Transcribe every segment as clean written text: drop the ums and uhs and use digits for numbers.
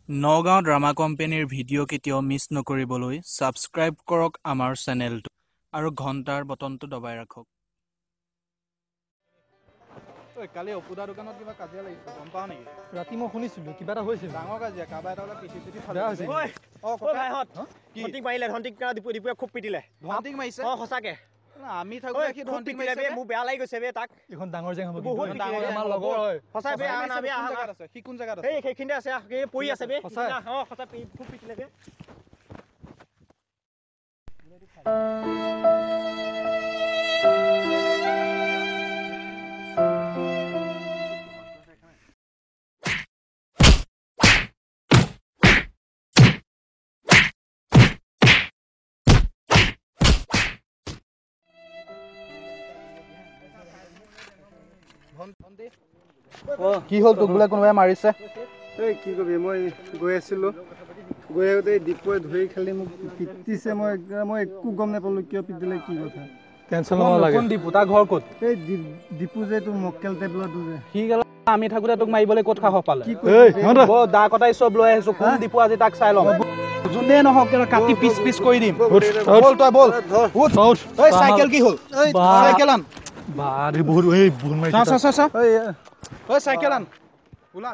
Nagaon drama কোম্পানীৰ video' কেতিয়াও miss নকৰিবলৈ ছাবস্ক্ৰাইব কৰক আমাৰ চেনেলটো আৰু ঘণ্টাৰ বটনটো দবাই ৰাখক। কালি অপুদা দোকানত কিবা কাজিয়া লাগিছিল গম পাও নেকি? ৰাতি মই শুনিছিলো কিবা এটা হৈছিল ডাঙৰ কাজিয়া কাবা এটা ওলা পিঠি চিঠি বেয়া হৈছে ভাইহত ধন্তিক মাৰিলে ধন্তিক দিপুৱে খুব পিটিলে ধন্তিক মাৰিছে সঁচাকে আমি থাকোতে কি ধন্তিক মাৰিছে মোৰ বেয়া লাগি গৈছে বে তাক এখন ডাঙৰ জেং হ'ব বহুত ডাঙৰ আমাৰ লগৰ হয় সঁচা বে আছে সি কোন জায়গাত আছে এই সেইখিনিতে আছে পৰি আছে বে সঁচা সঁচা খুব পিটিলে বে কি হ'ল তোক বোলে কোনোবাই মাৰিছে? এই কি কবি মই গৈ আছিলোঁ গৈ আহোঁতে দীপুৱে ধৰি খালি মোক পিটিছে মই একো গম নাপালোঁ কিয় পিটিলে কি কথা টেনচন ল'ব নালাগে কোন দীপু তাৰ ঘৰ ক'ত এই দীপু যে তোৰ মক্কেল টেবুলটো যে সি গেলা আমি থাকোতে তোক মাৰিবলৈ ক'ত সাহস পালে দা কটাই চব লৈ আহিছো কোন দীপু আজি তাক চাই ল'ম যোনে নহওক কাটি পিচ পিচ কৰি দিম বল তই বল ঐ চাইকেল কি হ'ল চাইকেল আন বা দে বহুত এই বহুত মাৰিছে চা ঐ চাইকেল আন ওলা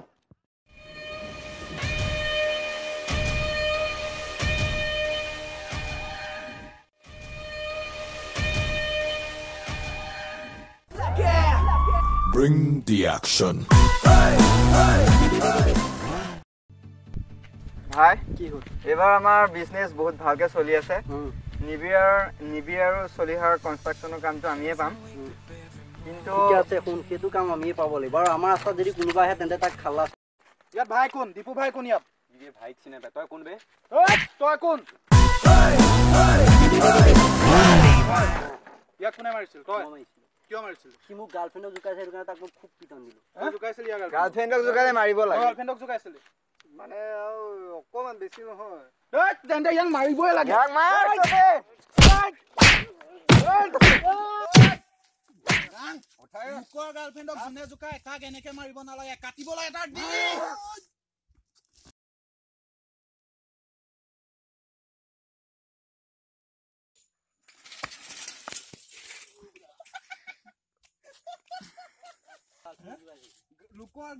Bring the action. ভাই কি হ'ল এবাৰ আমাৰ বিজনেছ বহুত ভালকে চলি আছে নিবিয়াৰ চলিহাৰ কনষ্ট্ৰাকচনৰ কামটো আমিয়ে পাম কিন্তু ঠিক আছে কোন সেইটো কাম আমিয়ে পাব লাগিব আৰু আমাৰ আশা যদি কোনোবা আহে তেন্তে তাক খালা ইয়াত ভাই কোন দীপু ভাই কোন ইয়াত নিবিয়ে ভাইক চিনে বে তই কোন বে তই কোন ইয়াক কোনে মাৰিছিল তই কিয় মাৰিছিল সি মোক গাৰ্লফ্ৰেণ্ডক জোকাইছে সেইটো কাৰণে তাক মই খুব পিটন দিলোঁ জোকাইছিল ইয়াক গাৰ্লফ্ৰেণ্ডক জোকালে মাৰিব লাগে গাৰ্লফ্ৰেণ্ডক জোকাইছিল মানে অকমান বেছি নহয় তেন্তে ইয়াক মাৰিবই লাগে গাৰ্লফ্ৰেণ্ডক যোনে জোকায় তাক এনেকে মাৰিব নালাগে কাটিব লাগে তাৰ লোকৰ